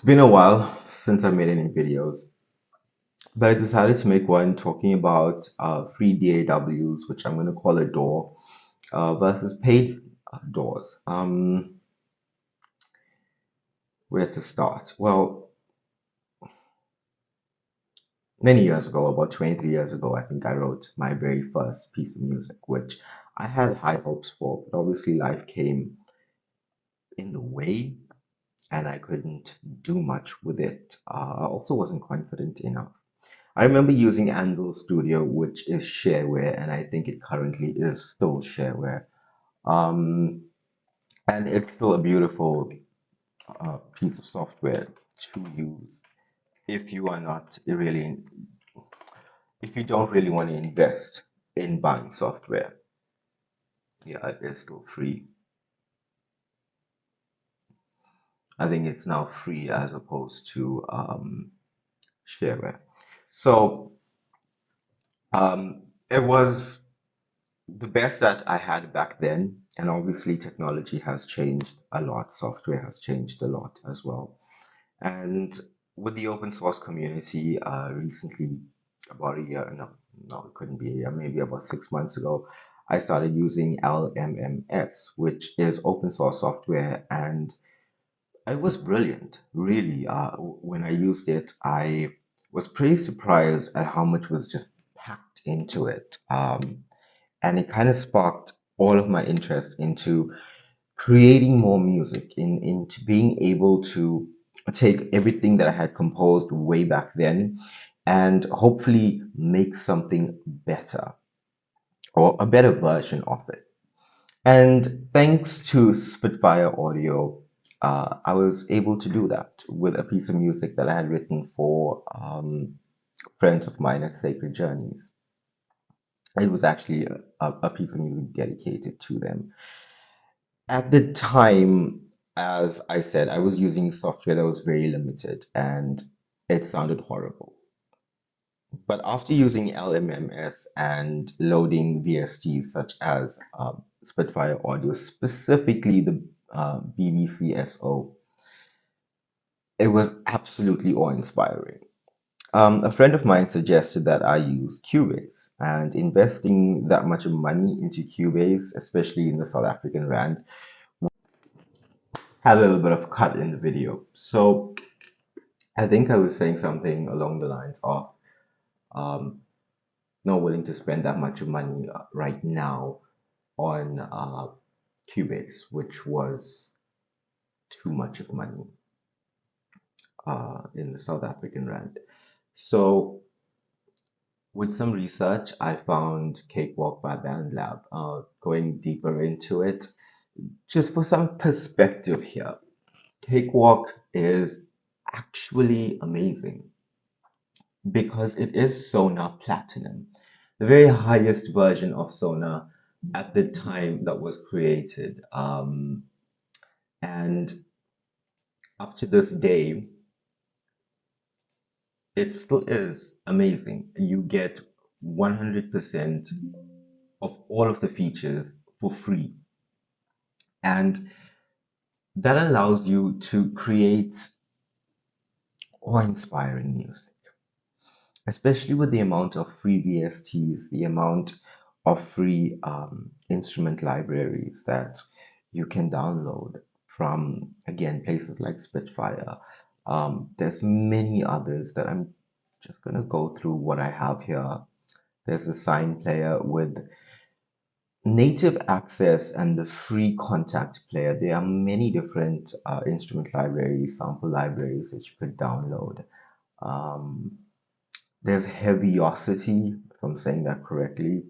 It's been a while since I made any videos, but I decided to make one talking about free DAWs, which I'm going to call a DAW, versus paid DAWs. Where to start? Well, many years ago, about 23 years ago, I think I wrote my very first piece of music, which I had high hopes for, but obviously life came in the way and I couldn't do much with it. I also wasn't confident enough. I remember using Anvil Studio, which is shareware, and I think it currently is still shareware. Um, and it's still a beautiful piece of software to use if you are not really, if you don't really want to invest in buying software. Yeah, it is still free. I think it's now free as opposed to shareware. So it was the best that I had back then, and obviously technology has changed a lot, software has changed a lot as well. And with the open source community, recently, about a year, no, it couldn't be a year, maybe about 6 months ago, I started using LMMS, which is open source software, and it was brilliant, really. When I used it, I was pretty surprised at how much was just packed into it. And it kind of sparked all of my interest into creating more music, into being able to take everything that I had composed way back then and hopefully make something better or a better version of it. And thanks to Spitfire Audio, I was able to do that with a piece of music that I had written for friends of mine at Sacred Journeys. It was actually a piece of music dedicated to them. At the time, as I said, I was using software that was very limited and it sounded horrible. But after using LMMS and loading VSTs such as Spitfire Audio, specifically the BBC SO, it was absolutely awe-inspiring. A friend of mine suggested that I use Cubase, and investing that much money into Cubase, especially in the South African rand, had a little bit of cut in the video. So I think I was saying something along the lines of um, not willing to spend that much money right now on Cubase, which was too much of money in the South African rand. So with some research, I found Cakewalk by BandLab. Going deeper into it, just for some perspective here, Cakewalk is actually amazing because it is Sonar Platinum, the very highest version of Sonar at the time that was created. And up to this day, it still is amazing. You get 100% of all of the features for free. And that allows you to create awe-inspiring music, especially with the amount of free VSTs, the amount of free instrument libraries that you can download from, again, places like Spitfire. There's many others that I'm just going to go through what I have here. There's a sign player with native access and the free contact player. There are many different instrument libraries, sample libraries that you could download. Um, there's Heaviosity, if I'm saying that correctly.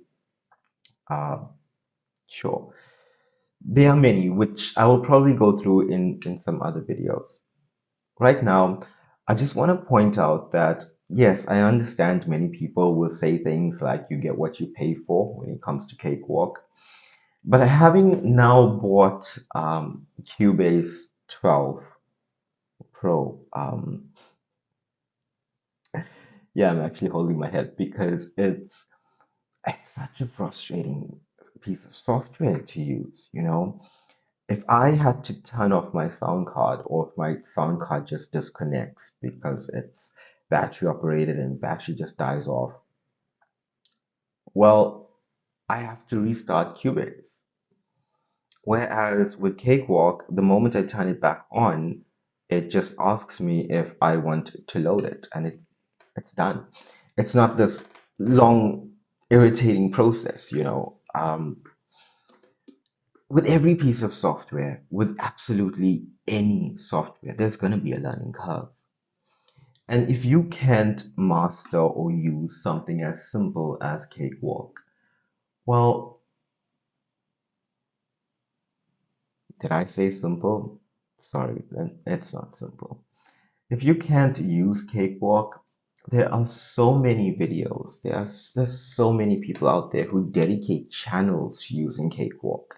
Uh, sure. There are many, which I will probably go through in some other videos. Right now, I just want to point out that, yes, I understand many people will say things like you get what you pay for when it comes to Cakewalk. But having now bought Cubase 12 Pro, yeah, I'm actually holding my head because it's such a frustrating piece of software to use, you know. if I had to turn off my sound card, or if my sound card just disconnects because it's battery operated and battery just dies off, well, I have to restart Cubase. Whereas with Cakewalk, the moment I turn it back on, it just asks me if I want to load it, and it's done. It's not this long, irritating process, you know. With every piece of software, with absolutely any software, there's going to be a learning curve. And if you can't master or use something as simple as Cakewalk, well, did I say simple? Sorry, then it's not simple. If you can't use Cakewalk, there are so many videos. There's so many people out there who dedicate channels to using Cakewalk.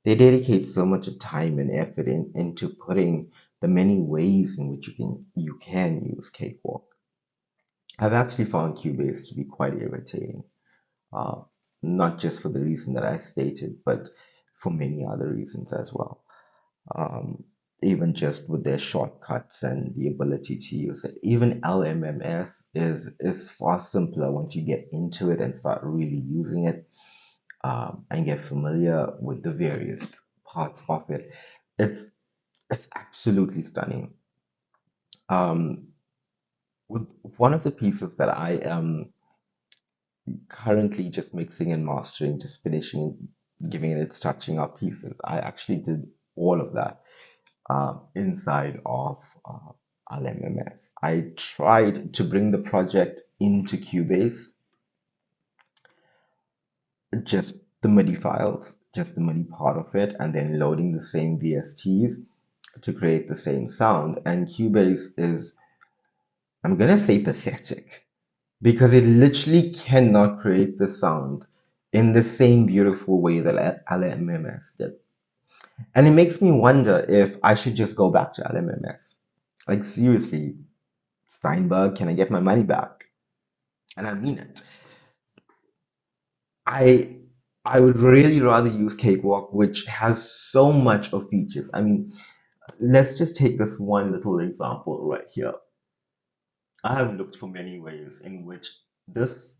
They dedicate so much of time and effort into putting the many ways in which you can use Cakewalk. I've actually found Cubase to be quite irritating, uh, not just for the reason that I stated, but for many other reasons as well. Um, Even just with their shortcuts and the ability to use it. Even LMMS is far simpler once you get into it and start really using it, and get familiar with the various parts of it. It's it's absolutely stunning. Um, with one of the pieces that I am currently just mixing and mastering, just finishing, giving it its touching up pieces, I actually did all of that inside of LMMS. I tried to bring the project into Cubase, just the MIDI files, just the MIDI part of it, and then loading the same VSTs to create the same sound. And Cubase is, I'm gonna say, pathetic because it literally cannot create the sound in the same beautiful way that LMMS did. And it makes me wonder if I should just go back to LMMS. Like, seriously, Steinberg, can I get my money back? And I mean it. I I would really rather use Cakewalk, which has so much of features. I mean, let's just take this one little example right here. I have looked for many ways in which this,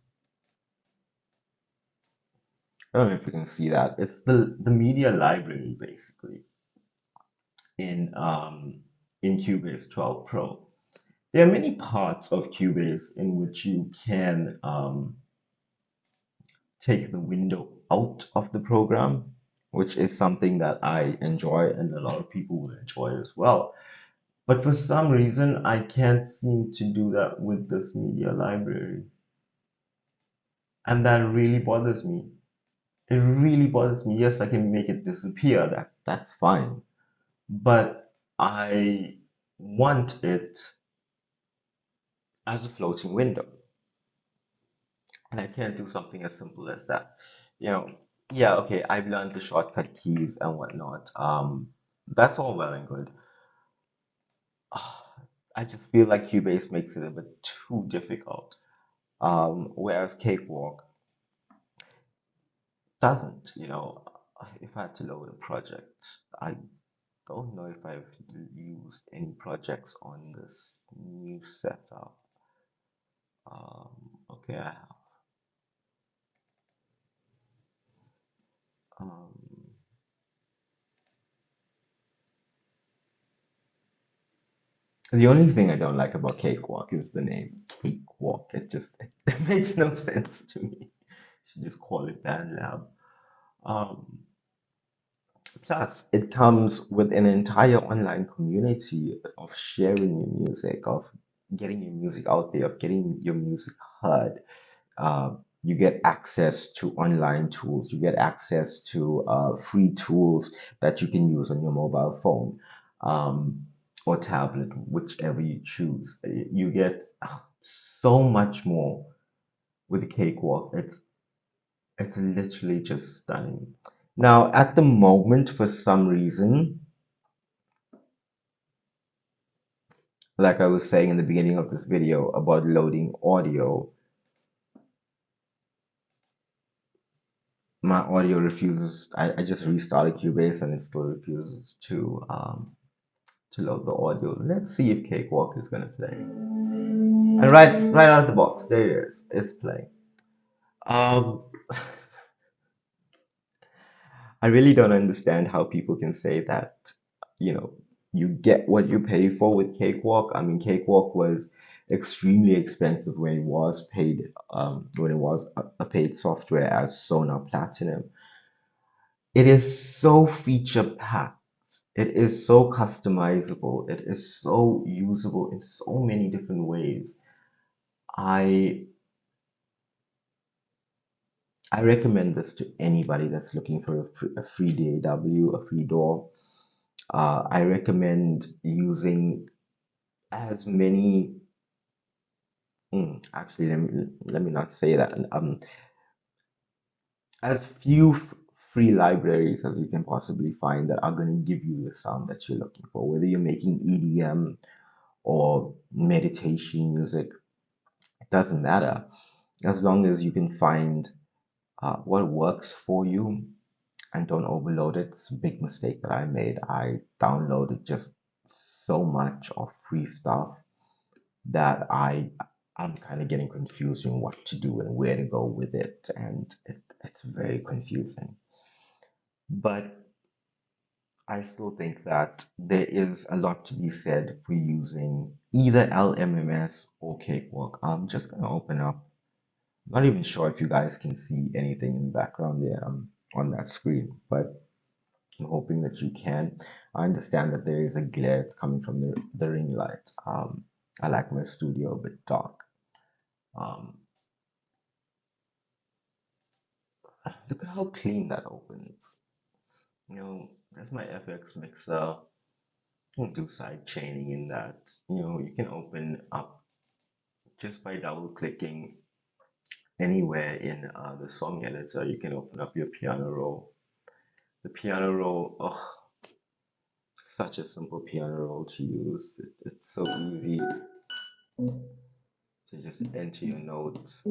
I don't know if you can see that. It's the media library basically in Cubase 12 Pro. There are many parts of Cubase in which you can take the window out of the program, which is something that I enjoy and a lot of people will enjoy as well. But for some reason, I can't seem to do that with this media library. And that really bothers me. It really bothers me. Yes, I can make it disappear. That's fine. But I want it as a floating window. And I can't do something as simple as that. You know, yeah, okay, I've learned the shortcut keys and whatnot. That's all well and good. I just feel like Cubase makes it a bit too difficult. Whereas Cakewalk doesn't, you know. If I had to load a project, I don't know if I've used any projects on this new setup. Okay, I have. Um, the only thing I don't like about Cakewalk is the name Cakewalk. It makes no sense to me. You should just call it BandLab. Um, Plus, it comes with an entire online community of sharing your music, of getting your music out there, of getting your music heard. You get access to online tools, you get access to free tools that you can use on your mobile phone, or tablet, whichever you choose. You get so much more with Cakewalk. It's literally just stunning. Now, at the moment, for some reason, like I was saying in the beginning of this video about loading audio, my audio refuses. I just restarted Cubase and it still refuses to load the audio. Let's see if Cakewalk is gonna play. And right out of the box, there it is. It's playing. Um, I really don't understand how people can say that, you know, you get what you pay for with Cakewalk. I mean, Cakewalk was extremely expensive when it was a paid software as Sonar Platinum. It is so feature packed. It is so customizable. It is so usable in so many different ways. I I recommend this to anybody that's looking for a free DAW, a free DAW. I recommend using as many. Actually, let me not say that. As few free libraries as you can possibly find that are going to give you the sound that you're looking for. Whether you're making EDM or meditation music, it doesn't matter. As long as you can find what works for you and don't overload it. It's a big mistake that I made. I downloaded just so much of free stuff that I'm kind of getting confused in what to do and where to go with it, and it's very confusing. But I still think that there is a lot to be said for using either LMMS or Cakewalk. I'm just gonna open up. Not even sure if you guys can see anything in the background there on that screen, but I'm hoping that you can. I understand that there is a glare that's coming from the ring light. I like my studio a bit dark. Um, Look at how clean that opens. There's my FX mixer. You can do side chaining in that. You can open up just by double clicking anywhere in the song editor. You can open up your piano roll. The piano roll, oh, such a simple piano roll to use. It's so easy to just enter your notes.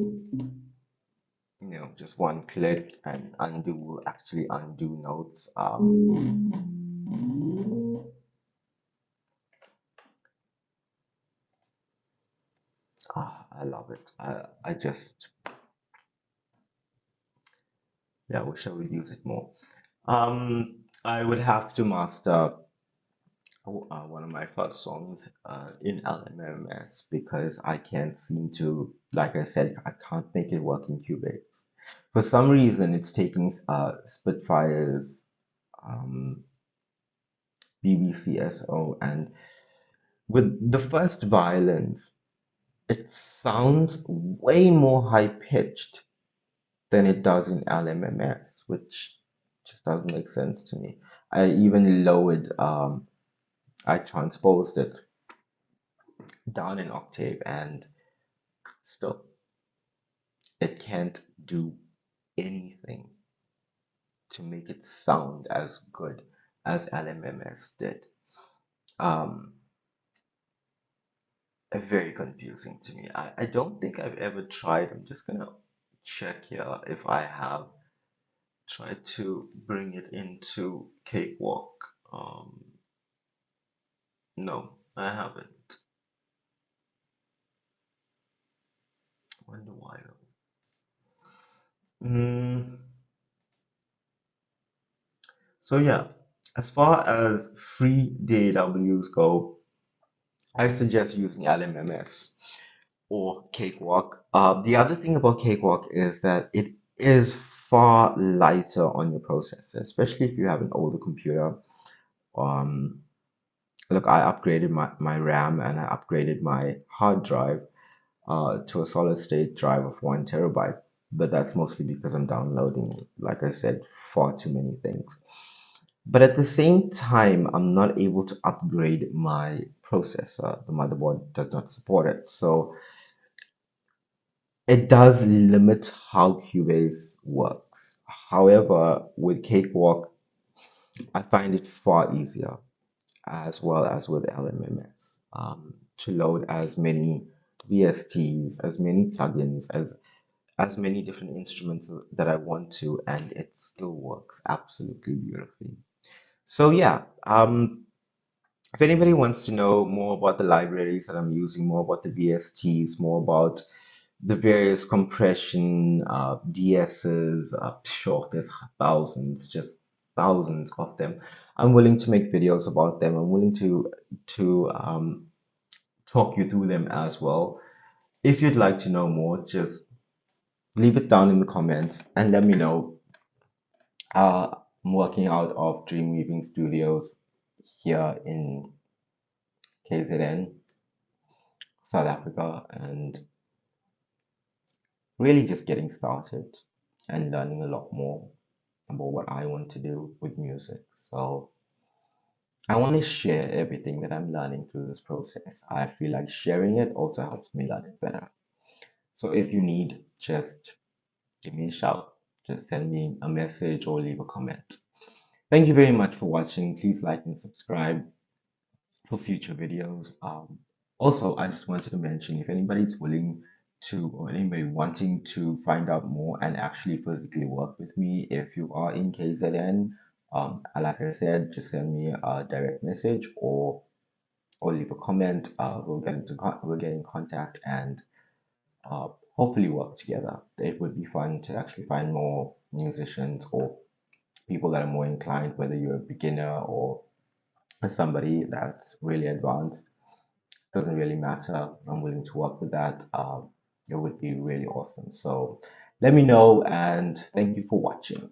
Just one click and undo will actually undo notes. I love it. I just, yeah, I wish I would use it more. I would have to master one of my first songs in LMMS because I can't seem to, like I said, I can't make it work in Cubase. For some reason, it's taking Spitfire's um, BBCSO, and with the first violins, it sounds way more high pitched than it does in LMMS, which just doesn't make sense to me. I even I transposed it down an octave, and still, it can't do anything to make it sound as good as LMMS did. Um, Very confusing to me. I don't think I've ever tried. I'm just gonna check here if I have tried to bring it into Cakewalk. No, I haven't. Wonder why though. Mm, so yeah, as far as free DAWs go, I suggest using LMMS or Cakewalk. The other thing about Cakewalk is that it is far lighter on your processor, especially if you have an older computer. Um, Look, I upgraded my RAM and I upgraded my hard drive to a solid state drive of 1 terabyte, but that's mostly because I'm downloading, like I said, far too many things. But at the same time, I'm not able to upgrade my processor. The motherboard does not support it. So it does limit how Cubase works. However, with Cakewalk, I find it far easier, as well as with LMMS, to load as many VSTs, as many plugins, as many different instruments that I want to, and it still works absolutely beautifully. So yeah, if anybody wants to know more about the libraries that I'm using, more about the VSTs, more about the various compression DSs, sure, there's thousands, just thousands of them. I'm willing to make videos about them. I'm willing to talk you through them as well. If you'd like to know more, just leave it down in the comments and let me know. I'm working out of Dreamweaving Studios here in KZN, South Africa, and really just getting started and learning a lot more about what I want to do with music. So I want to share everything that I'm learning through this process. I feel like sharing it also helps me learn it better. So if you need, just give me a shout, just send me a message or leave a comment. Thank you very much for watching. Please like and subscribe for future videos. Also, I just wanted to mention if anybody's willing to, or anybody wanting to find out more and actually physically work with me, if you are in KZN, like I said, just send me a direct message or leave a comment. We'll get in contact and uh, hopefully work together. It would be fun to actually find more musicians or people that are more inclined, whether you're a beginner or somebody that's really advanced. Doesn't really matter. I'm willing to work with that. It would be really awesome. So let me know and thank you for watching.